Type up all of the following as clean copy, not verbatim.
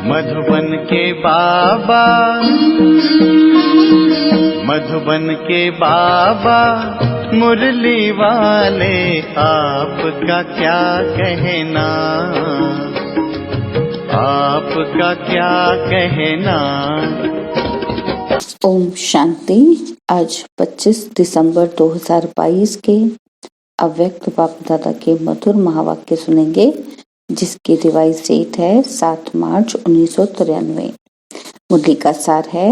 मधुबन के बाबा, मधुबन के बाबा मुरली वाले, आपका क्या कहना, आपका क्या कहना। ओम शांति। आज 25 दिसंबर 2022 के अव्यक्त बाप दादा के मधुर महावाक्य सुनेंगे, जिसकी रिवाइज डेट है 7 मार्च 1993। मुरली का सार है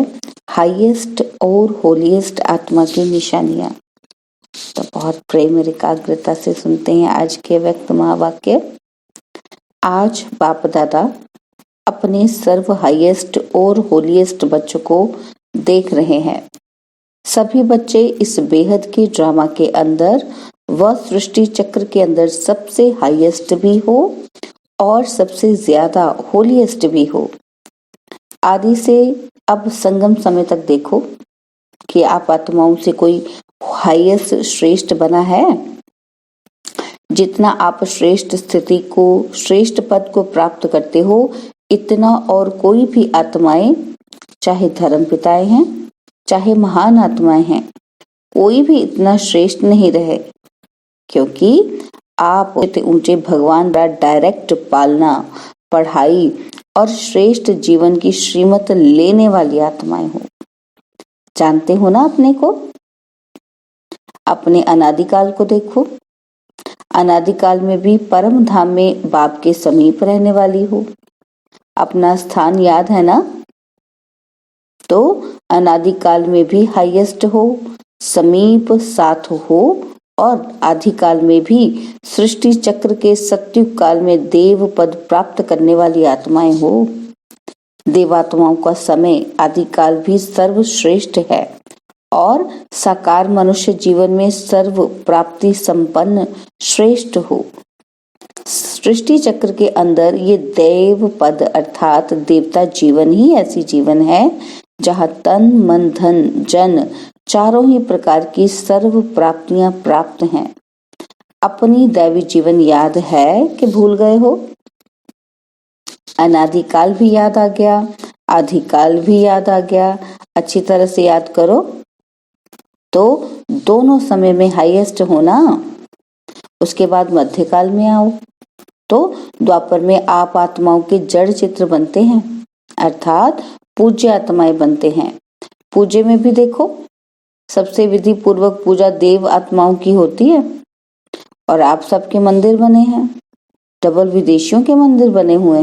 हाईएस्ट और होलीएस्ट आत्मा की निशानियां। तो बहुत प्रेम और एकाग्रता से सुनते हैं आज के व्यक्त महावाक्य। आज बाप दादा अपने सर्व हाईएस्ट और होलीएस्ट बच्चों को देख रहे हैं। सभी बच्चे इस बेहद के ड्रामा के अंदर व सृष्टि चक्र के अंदर सबसे हाईएस्ट भी हो और सबसे ज्यादा होलीएस्ट भी हो। आदि से अब संगम समय तक देखो कि आप आत्माओं से कोई हाईएस्ट श्रेष्ठ बना है। जितना आप श्रेष्ठ स्थिति को, श्रेष्ठ पद को प्राप्त करते हो, इतना और कोई भी आत्माएं, चाहे धर्म पिताएं हैं, चाहे महान आत्माएं हैं, कोई भी इतना श्रेष्ठ नहीं रहे, क्योंकि आप ऊंचे भगवान का डायरेक्ट पालना, पढ़ाई और श्रेष्ठ जीवन की श्रीमत लेने वाली आत्माएं हो। जानते हो ना अपने को, अपने अनादिकाल को देखो। अनादिकाल में भी परम धाम में बाप के समीप रहने वाली हो। अपना स्थान याद है ना? तो अनादिकाल में भी हाईएस्ट हो, समीप साथ हो, और आदिकाल में भी सृष्टि चक्र के सत्युग काल में देव पद प्राप्त करने वाली आत्माएं हो। देवात्माओं का समय आदिकाल भी सर्वश्रेष्ठ है और साकार मनुष्य जीवन में सर्व प्राप्ति संपन्न श्रेष्ठ हो। सृष्टि चक्र के अंदर ये देव पद अर्थात देवता जीवन ही ऐसी जीवन है जहाँ तन मन धन जन चारों ही प्रकार की सर्व प्राप्तियां प्राप्त हैं। अपनी दैवी जीवन याद है कि भूल गए हो? अनादिकाल भी याद आ गया, आदिकाल भी याद आ गया। अच्छी तरह से याद करो तो दोनों समय में हाईएस्ट हो ना। उसके बाद मध्यकाल में आओ तो द्वापर में आप आत्माओं के जड़ चित्र बनते हैं, अर्थात पूज्य आत्माएं बनते हैं। पूज्य में भी देखो, सबसे विधि पूर्वक पूजा देव आत्माओं की होती है और आप सबके मंदिर बने हैं। डबल विदेशियों के मंदिर बने हुए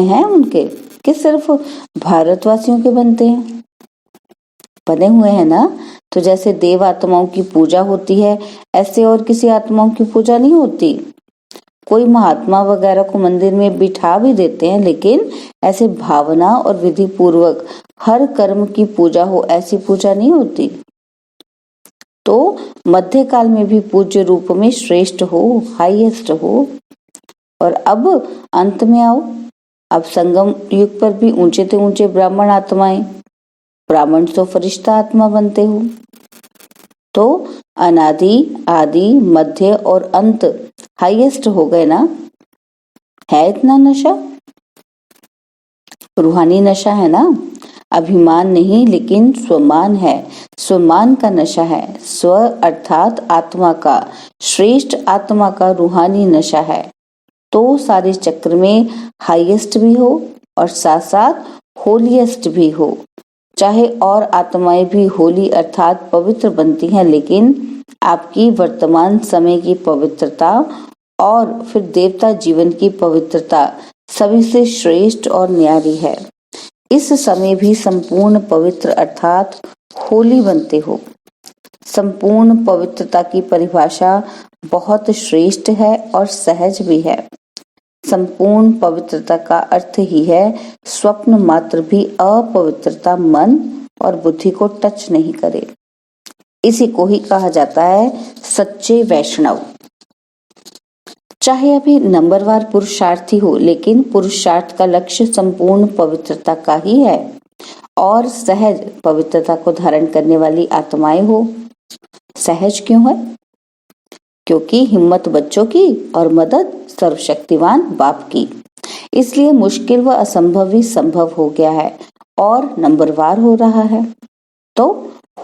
हैं उनके, कि सिर्फ भारतवासियों के बनते हैं? बने हुए हैं ना। तो जैसे देव आत्माओं की पूजा होती है, ऐसे और किसी आत्माओं की पूजा नहीं होती। कोई महात्मा वगैरह को मंदिर में बिठा भी देते हैं, लेकिन ऐसे भावना और विधि पूर्वक हर कर्म की पूजा हो, ऐसी पूजा नहीं होती। तो मध्यकाल में भी पूज्य रूप में श्रेष्ठ हो, हाईएस्ट हो। और अब अंत में आओ। अब संगम युग पर भी ऊंचे से ऊंचे ब्राह्मण आत्माएं, ब्राह्मण तो फरिश्ता आत्मा बनते हो। तो अनादि, आदि, मध्य और अंत हाईएस्ट हो गए ना। है इतना नशा? रूहानी नशा है ना। अभिमान नहीं, लेकिन स्वमान है। स्वमान का नशा है। स्व अर्थात आत्मा का, श्रेष्ठ आत्मा का रूहानी नशा है। तो सारे चक्र में हाईएस्ट भी हो और साथ साथ होलीएस्ट भी हो। चाहे और आत्माएं भी होली अर्थात पवित्र बनती हैं, लेकिन आपकी वर्तमान समय की पवित्रता और फिर देवता जीवन की पवित्रता सभी से श्रेष्ठ और न्यारी है। इस समय भी संपूर्ण पवित्र अर्थात होली बनते हो। संपूर्ण पवित्रता की परिभाषा बहुत श्रेष्ठ है और सहज भी है। संपूर्ण पवित्रता का अर्थ ही है स्वप्न मात्र भी अपवित्रता मन और बुद्धि को टच नहीं करे। इसी को ही कहा जाता है सच्चे वैष्णव। चाहे अभी नंबरवार पुरुषार्थी हो, लेकिन पुरुषार्थ का लक्ष्य संपूर्ण पवित्रता का ही है और सहज पवित्रता को धारण करने वाली आत्माएं हो। सहज क्यों है? क्योंकि हिम्मत बच्चों की और मदद सर्वशक्तिवान बाप की। इसलिए मुश्किल व असंभव भी संभव हो गया है और नंबरवार हो रहा है। तो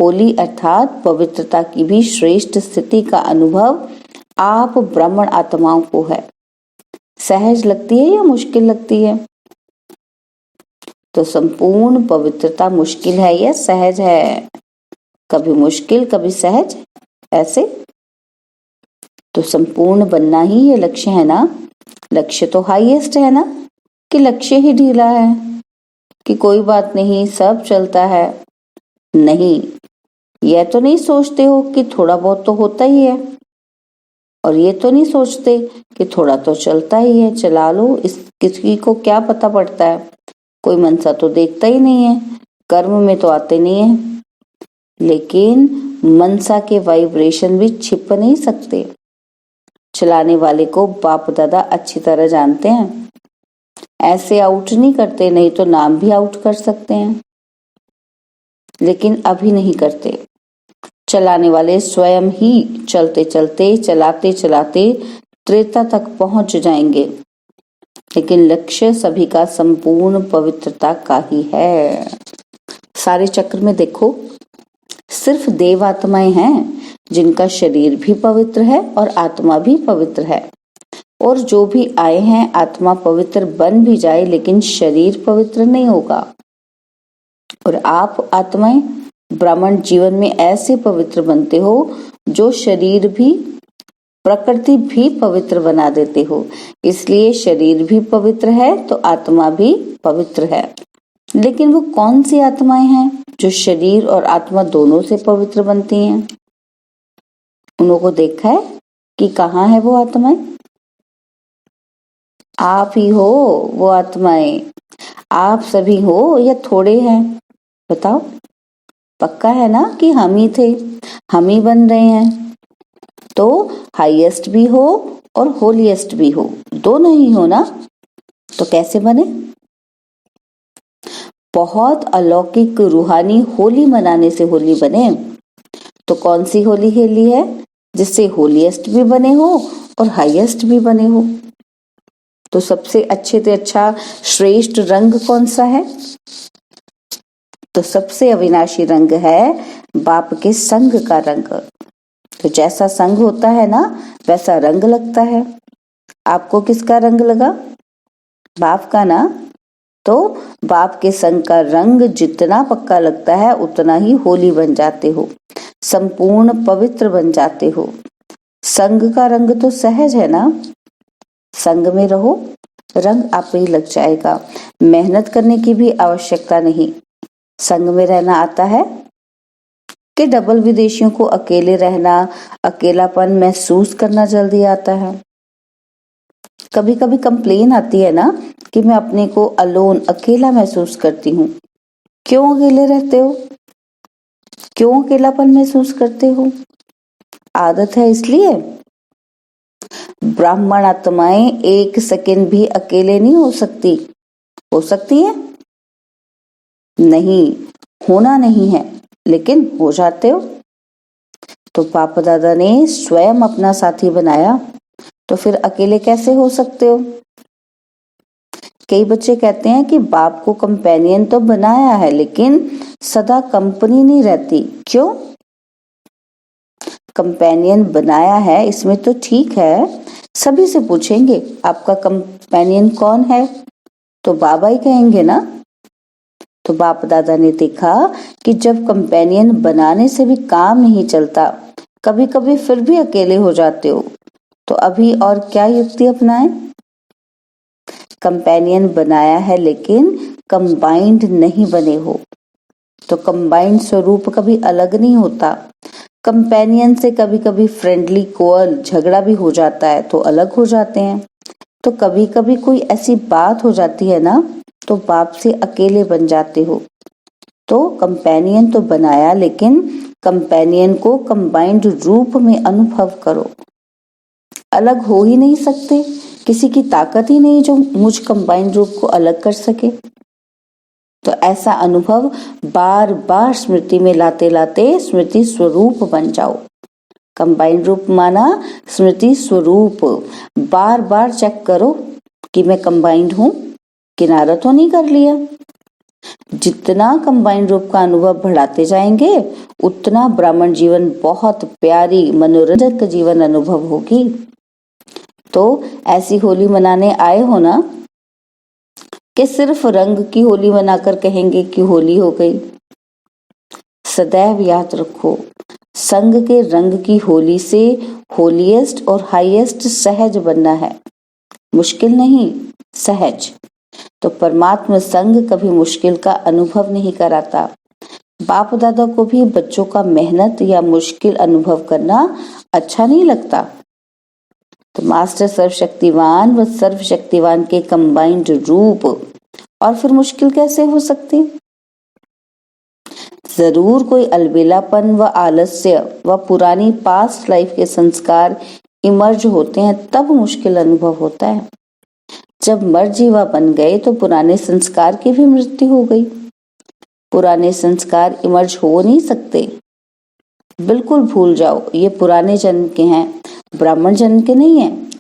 होली अर्थात पवित्रता की भी श्रेष्ठ स्थिति का अनुभव आप ब्राह्मण आत्माओं को है। सहज लगती है या मुश्किल लगती है? तो संपूर्ण पवित्रता मुश्किल है या सहज है? कभी मुश्किल कभी सहज, ऐसे। तो संपूर्ण बनना ही ये लक्ष्य है ना। लक्ष्य तो हाईएस्ट है ना, कि लक्ष्य ही ढीला है कि कोई बात नहीं सब चलता है? नहीं, यह तो नहीं सोचते हो कि थोड़ा बहुत तो होता ही है, और ये तो नहीं सोचते कि थोड़ा तो चलता ही है, चला लो, इस किसी को क्या पता पड़ता है, कोई मनसा तो देखता ही नहीं है, कर्म में तो आते नहीं है। लेकिन मनसा के वाइब्रेशन भी छिप नहीं सकते। चलाने वाले को बाप दादा अच्छी तरह जानते हैं। ऐसे आउट नहीं करते, नहीं तो नाम भी आउट कर सकते हैं, लेकिन अभी नहीं करते। चलाने वाले स्वयं ही चलते चलते चलाते चलाते त्रेता तक पहुंच जाएंगे, लेकिन लक्ष्य सभी का संपूर्ण पवित्रता का ही है। सारे चक्र में देखो, सिर्फ देव आत्माएं हैं जिनका शरीर भी पवित्र है और आत्मा भी पवित्र है। और जो भी आए हैं, आत्मा पवित्र बन भी जाए लेकिन शरीर पवित्र नहीं होगा। और आप आत्माएं ब्राह्मण जीवन में ऐसे पवित्र बनते हो जो शरीर भी, प्रकृति भी पवित्र बना देते हो। इसलिए शरीर भी पवित्र है तो आत्मा भी पवित्र है। लेकिन वो कौन सी आत्माएं हैं जो शरीर और आत्मा दोनों से पवित्र बनती हैं? उनको देखा है कि कहाँ है वो आत्माएं? आप ही हो वो आत्माएं। आप सभी हो या थोड़े हैं? बताओ। पक्का है ना कि हम ही थे, हम ही बन रहे हैं? तो हाईएस्ट भी हो और होलीएस्ट भी हो, दोनों ही हो ना। तो कैसे बने? बहुत अलौकिक रूहानी होली मनाने से होली बने। तो कौन सी होली खेली है जिससे होलीएस्ट भी बने हो और हाईएस्ट भी बने हो? तो सबसे अच्छे से अच्छा श्रेष्ठ रंग कौन सा है? तो सबसे अविनाशी रंग है बाप के संग का रंग। तो जैसा संग होता है ना, वैसा रंग लगता है। आपको किसका रंग लगा? बाप का ना। तो बाप के संग का रंग जितना पक्का लगता है उतना ही होली बन जाते हो, संपूर्ण पवित्र बन जाते हो। संग का रंग तो सहज है ना। संग में रहो, रंग आप ही लग जाएगा। मेहनत करने की भी आवश्यकता नहीं। संग में रहना आता है कि डबल विदेशियों को अकेले रहना, अकेलापन महसूस करना जल्दी आता है। कभी कभी कंप्लेन आती है ना कि मैं अपने को अलोन, अकेला महसूस करती हूँ। क्यों अकेले रहते हो? क्यों अकेलापन महसूस करते हो? आदत है इसलिए। ब्राह्मण आत्माएं एक सेकंड भी अकेले नहीं हो सकती। हो सकती है? नहीं, होना नहीं है, लेकिन हो जाते हो। तो पाप दादा ने स्वयं अपना साथी बनाया, तो फिर अकेले कैसे हो सकते हो? कई बच्चे कहते हैं कि बाप को कंपेनियन तो बनाया है लेकिन सदा कंपनी नहीं रहती। क्यों? कंपेनियन बनाया है इसमें तो ठीक है, सभी से पूछेंगे आपका कंपेनियन कौन है, तो बाबा ही कहेंगे ना। तो बाप दादा ने देखा कि जब कंपेनियन बनाने से भी काम नहीं चलता, कभी कभी फिर भी अकेले हो जाते हो, तो अभी और क्या युक्ति अपनाएं? कंपेनियन बनाया है लेकिन कंबाइंड नहीं बने हो। तो कंबाइंड स्वरूप कभी अलग नहीं होता। कंपेनियन से कभी कभी फ्रेंडली कोअल झगड़ा भी हो जाता है तो अलग हो जाते हैं। तो कभी कभी कोई ऐसी बात हो जाती है ना, तो बाप से अकेले बन जाते हो। तो कंपेनियन तो बनाया लेकिन कंपेनियन को कंबाइंड रूप में अनुभव करो। अलग हो ही नहीं सकते, किसी की ताकत ही नहीं जो मुझ कंबाइंड रूप को अलग कर सके। तो ऐसा अनुभव बार बार स्मृति में लाते लाते स्मृति स्वरूप बन जाओ। कंबाइंड रूप माना स्मृति स्वरूप। बार बार चेक करो कि मैं कंबाइंड हूँ, किनारा तो नहीं कर लिया। जितना कंबाइंड रूप का अनुभव बढ़ाते जाएंगे उतना ब्राह्मण जीवन बहुत प्यारी मनोरंजक जीवन अनुभव होगी। तो ऐसी होली मनाने आए हो ना कि सिर्फ रंग की होली मनाकर कहेंगे कि होली हो गई। सदैव याद रखो, संग के रंग की होली से होलीएस्ट और हाईएस्ट सहज बनना है, मुश्किल नहीं, सहज। तो परमात्मा संग कभी मुश्किल का अनुभव नहीं कराता। बाप दादा को भी बच्चों का मेहनत या मुश्किल अनुभव करना अच्छा नहीं लगता। तो मास्टर सर्वशक्तिवान व सर्वशक्तिवान के कंबाइंड रूप, और फिर मुश्किल कैसे हो सकती? जरूर कोई अलबेलापन व आलस्य व पुरानी पास्ट लाइफ के संस्कार इमर्ज होते हैं, तब मुश्किल अनुभव होता है। जब मर्जीवा बन गए तो पुराने संस्कार की भी मृत्यु हो गई। पुराने संस्कार इमर्ज हो नहीं सकते। बिल्कुल भूल जाओ, ये पुराने जन्म के हैं, ब्राह्मण जन्म के नहीं है।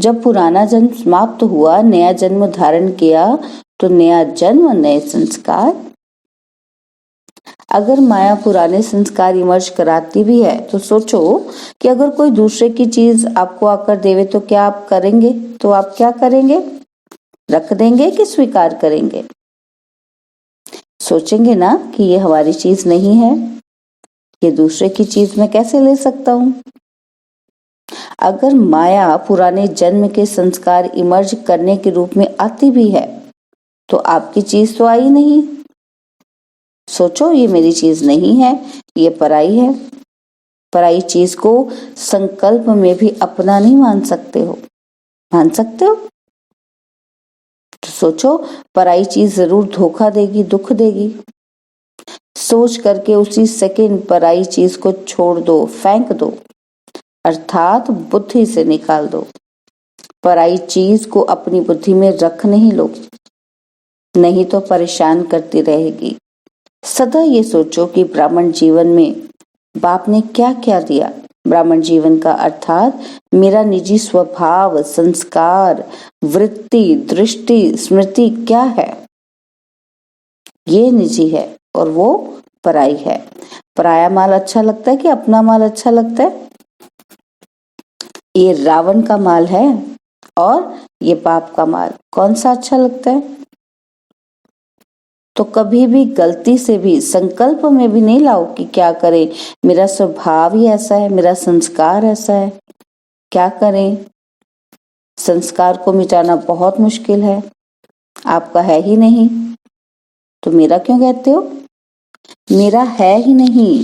जब पुराना जन्म समाप्त हुआ, नया जन्म धारण किया, तो नया जन्म नए संस्कार। अगर माया पुराने संस्कार इमर्ज कराती भी है तो सोचो कि अगर कोई दूसरे की चीज आपको आकर देवे तो क्या आप करेंगे? तो आप क्या करेंगे? रख देंगे कि स्वीकार करेंगे? सोचेंगे ना कि ये हमारी चीज नहीं है, ये दूसरे की चीज मैं कैसे ले सकता हूं? अगर माया पुराने जन्म के संस्कार इमर्ज करने के रूप में आती भी है तो आपकी चीज तो आई नहीं। सोचो, ये मेरी चीज नहीं है, ये पराई है। पराई चीज को संकल्प में भी अपना नहीं मान सकते हो। मान सकते हो? तो सोचो, पराई चीज जरूर धोखा देगी, दुख देगी। सोच करके उसी सेकंड पराई चीज को छोड़ दो, फेंक दो, अर्थात बुद्धि से निकाल दो। पराई चीज को अपनी बुद्धि में रख नहीं लो, नहीं तो परेशान करती रहेगी। सदा ये सोचो कि ब्राह्मण जीवन में बाप ने क्या क्या दिया। ब्राह्मण जीवन का अर्थात मेरा निजी स्वभाव, संस्कार, वृत्ति, दृष्टि, स्मृति क्या है, ये निजी है और वो पराई है। पराया माल अच्छा लगता है कि अपना माल अच्छा लगता है? ये रावण का माल है और ये बाप का माल, कौन सा अच्छा लगता है? तो कभी भी गलती से भी संकल्प में भी नहीं लाओ कि क्या करें, मेरा स्वभाव ही ऐसा है, मेरा संस्कार ऐसा है, क्या करें? संस्कार को मिटाना बहुत मुश्किल है, आपका है ही नहीं तो मेरा क्यों कहते हो? मेरा है ही नहीं।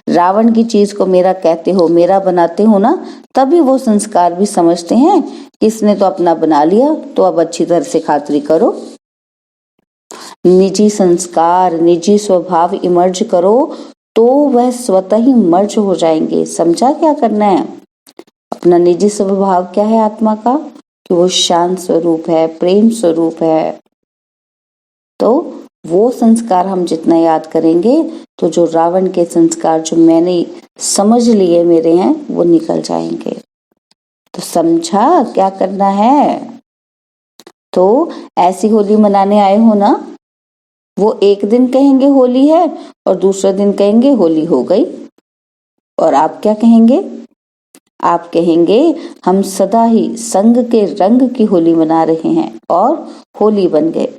रावण की चीज को मेरा कहते हो, मेरा बनाते हो ना, तभी वो संस्कार भी समझते हैं कि इसने तो अपना बना लिया, तो अब अच्छी तरह से खातिरी करो। निजी संस्कार, निजी स्वभाव इमर्ज करो तो वह स्वतः ही मर्ज हो जाएंगे। समझा क्या करना है? अपना निजी स्वभाव क्या है आत्मा का? कि वो शांत स्वरूप है, प्रेम स्वरूप है। तो वो संस्कार हम जितना याद करेंगे तो जो रावण के संस्कार जो मैंने समझ लिए मेरे हैं वो निकल जाएंगे। तो समझा क्या करना है? तो ऐसी होली मनाने आए हो ना, वो एक दिन कहेंगे होली है और दूसरे दिन कहेंगे होली हो गई। और आप क्या कहेंगे? आप कहेंगे हम सदा ही संग के रंग की होली मना रहे हैं और होली बन गए।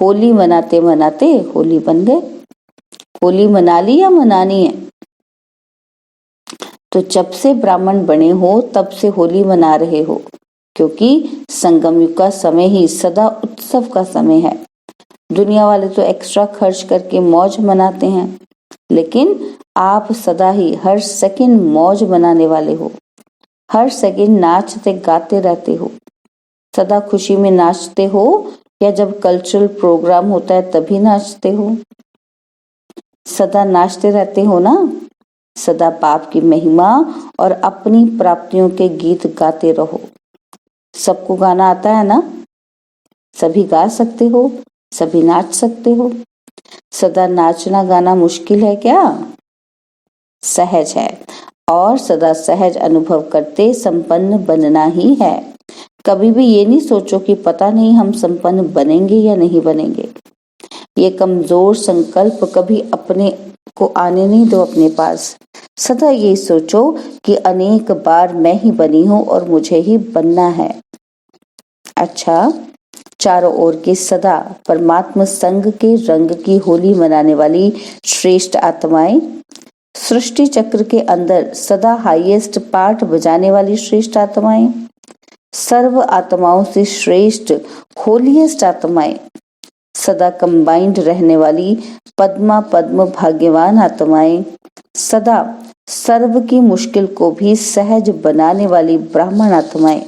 होली मनाते मनाते होली बन गए। होली मना ली या मनानी है? तो जब से ब्राह्मण बने हो तब से होली मना रहे हो, क्योंकि संगम युग का समय ही सदा उत्सव का समय है। दुनिया वाले तो एक्स्ट्रा खर्च करके मौज मनाते हैं, लेकिन आप सदा ही हर सेकंड मौज मनाने वाले हो। हर सेकंड नाचते गाते रहते हो। सदा खुशी में नाचते हो या जब कल्चरल प्रोग्राम होता है तभी नाचते हो? सदा नाचते रहते हो ना? सदा बाप की महिमा और अपनी प्राप्तियों के गीत गाते रहो। सबको गाना आता है ना? सभी गा सकते हो, सभी नाच सकते हो। सदा नाचना गाना मुश्किल है क्या? सहज है। और सदा सहज अनुभव करते संपन्न बनना ही है। कभी भी ये नहीं सोचो कि पता नहीं हम संपन्न बनेंगे या नहीं बनेंगे। ये कमजोर संकल्प कभी अपने को आने नहीं दो अपने पास। सदा ये सोचो कि अनेक बार मैं ही बनी हूं और मुझे ही बनना है। अच्छा, चारों ओर के सदा परमात्मा संग के रंग की होली मनाने वाली श्रेष्ठ आत्माएं, सृष्टि चक्र के अंदर सदा हाईएस्ट पार्ट बजाने वाली श्रेष्ठ आत्माएं, सर्व आत्माओं से श्रेष्ठ होलीएस्ट आत्माएं, सदा कंबाइंड रहने वाली पद्मा पद्म भाग्यवान आत्माएं, सदा सर्व की मुश्किल को भी सहज बनाने वाली ब्राह्मण आत्माएं,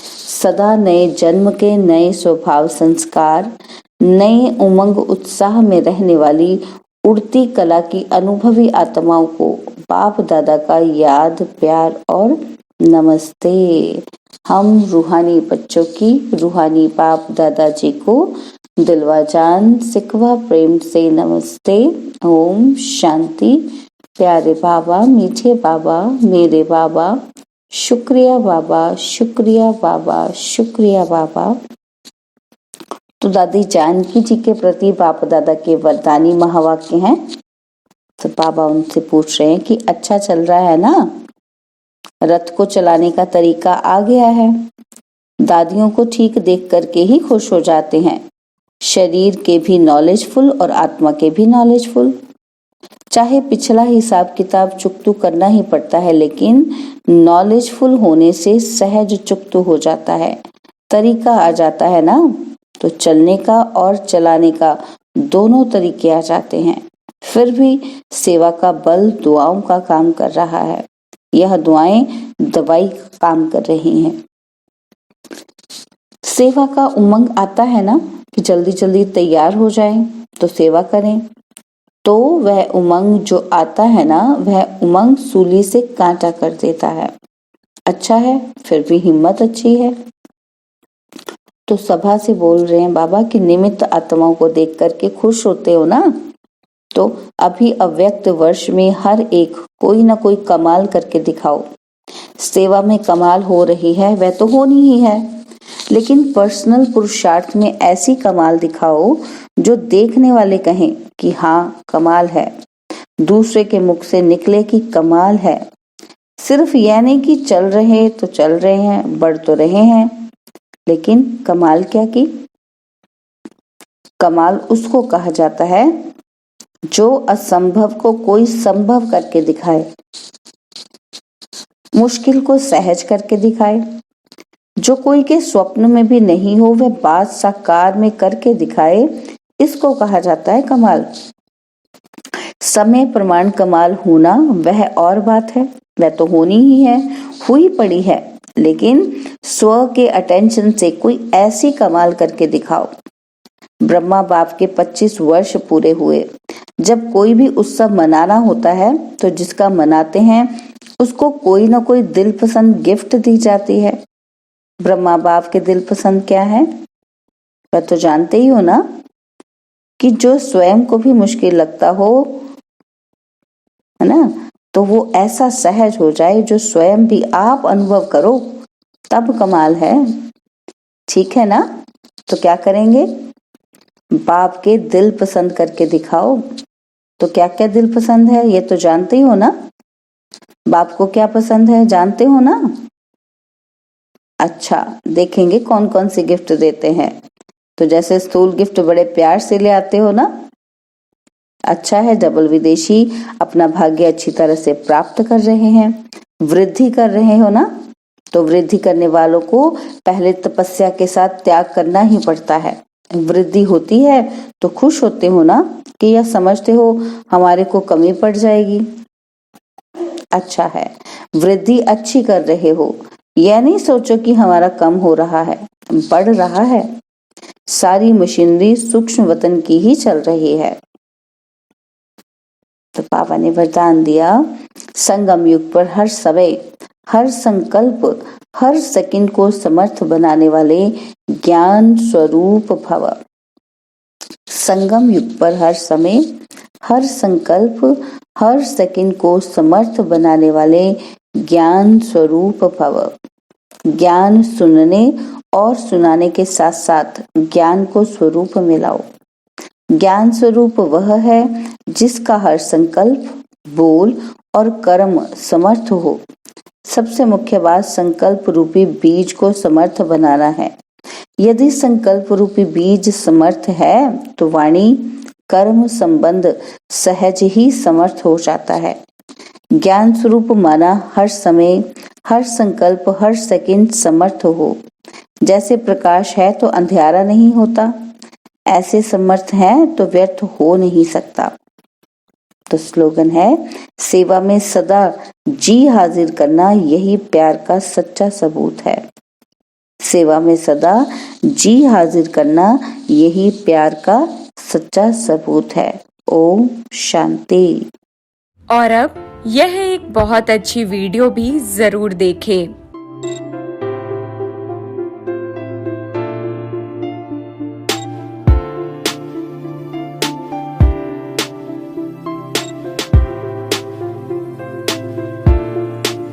सदा नए जन्म के नए स्वभाव संस्कार, नए उमंग उत्साह में रहने वाली उड़ती कला की अनुभवी आत्माओं को बाप दादा का याद प्यार और नमस्ते। हम रूहानी बच्चों की रूहानी बाप दादाजी को दिलवा जान सिकवा प्रेम से नमस्ते। ओम शांति। प्यारे बाबा, मीठे बाबा, मेरे बाबा, शुक्रिया बाबा, शुक्रिया बाबा, शुक्रिया बाबा। तो दादी जानकी जी के प्रति बाप दादा के वरदानी महावाक्य हैं। तो बाबा उनसे पूछ रहे हैं कि अच्छा चल रहा है ना, रथ को चलाने का तरीका आ गया है। दादियों को ठीक देख करके ही खुश हो जाते हैं, शरीर के भी नॉलेजफुल और आत्मा के भी नॉलेजफुल। चाहे पिछला हिसाब किताब चुकतू करना ही पड़ता है, लेकिन नॉलेजफुल होने से सहज चुकतू हो जाता है, तरीका आ जाता है ना। तो चलने का और चलाने का दोनों तरीके आ जाते हैं। फिर भी सेवा का बल दुआओं का काम कर रहा है। यह दुआएं दवाई का काम कर रही हैं। सेवा का उमंग आता है ना कि जल्दी जल्दी तैयार हो जाएं तो सेवा करें, तो वह उमंग जो आता है ना, वह उमंग सूली से कांटा कर देता है। अच्छा है, फिर भी हिम्मत अच्छी है। तो सभा से बोल रहे हैं बाबा कि निमित्त आत्माओं को देख करके खुश होते हो ना, तो अभी अव्यक्त वर्ष में हर एक कोई ना कोई कमाल करके दिखाओ। सेवा में कमाल हो रही है वह तो होनी ही है, लेकिन पर्सनल पुरुषार्थ में ऐसी कमाल दिखाओ जो देखने वाले कहें कि हाँ कमाल है, दूसरे के मुख से निकले कि कमाल है। सिर्फ यह नहीं कि चल रहे तो चल रहे हैं, बढ़ तो रहे हैं, लेकिन कमाल क्या की? कमाल उसको कहा जाता है जो असंभव को कोई संभव करके दिखाए, मुश्किल को सहज करके दिखाए, जो कोई के स्वप्न में भी नहीं हो वह बात साकार में करके दिखाए, इसको कहा जाता है कमाल। समय प्रमाण कमाल होना वह और बात है, वह तो होनी ही है, हुई पड़ी है, लेकिन स्व के अटेंशन से कोई ऐसी कमाल करके दिखाओ। ब्रह्मा बाप के 25 वर्ष पूरे हुए। जब कोई भी उत्सव मनाना होता है तो जिसका मनाते हैं उसको कोई ना कोई दिल पसंद गिफ्ट दी जाती है। ब्रह्मा बाप के दिल पसंद क्या है वह तो जानते ही हो ना, कि जो स्वयं को भी मुश्किल लगता हो, है ना, तो वो ऐसा सहज हो जाए जो स्वयं भी आप अनुभव करो, तब कमाल है। ठीक है ना? तो क्या करेंगे? बाप के दिल पसंद करके दिखाओ। तो क्या क्या दिल पसंद है ये तो जानते ही हो ना, बाप को क्या पसंद है जानते हो ना। अच्छा, देखेंगे कौन कौन से गिफ्ट देते हैं। तो जैसे स्थूल गिफ्ट बड़े प्यार से ले आते हो ना, अच्छा है, डबल विदेशी अपना भाग्य अच्छी तरह से प्राप्त कर रहे हैं, वृद्धि कर रहे हो ना। तो वृद्धि करने वालों को पहले तपस्या के साथ त्याग करना ही पड़ता है। वृद्धि होती है तो खुश होते हो ना, कि यह समझते हो हमारे को कमी पड़ जाएगी। अच्छा है, वृद्धि अच्छी कर रहे हो, यह नहीं सोचो कि हमारा कम हो रहा है, बढ़ रहा है। सारी मशीनरी सूक्ष्म वतन की ही चल रही है। तो बाबा ने वरदान दिया, संगम युग पर हर समय, हर संकल्प, हर सेकंड को समर्थ बनाने वाले ज्ञान स्वरूप भव। संगम युग पर हर समय, हर संकल्प, हर सेकंड को समर्थ बनाने वाले ज्ञान स्वरूप भव। ज्ञान सुनने और सुनाने के साथ साथ ज्ञान को स्वरूप में लाओ। ज्ञान स्वरूप वह है जिसका हर संकल्प, बोल और कर्म समर्थ हो। सबसे मुख्य बात संकल्प रूपी बीज को समर्थ बनाना है। यदि संकल्प रूपी बीज समर्थ है तो वाणी कर्म संबंध सहज ही समर्थ हो जाता है। ज्ञान स्वरूप माना हर समय, हर संकल्प, हर सेकंड समर्थ हो। जैसे प्रकाश है तो अंधेरा नहीं होता, ऐसे समर्थ है तो व्यर्थ हो नहीं सकता। तो स्लोगन है, सेवा में सदा जी हाजिर करना यही प्यार का सच्चा सबूत है। सेवा में सदा जी हाजिर करना यही प्यार का सच्चा सबूत है। ओम शांति। और अब यह एक बहुत अच्छी वीडियो भी जरूर देखें।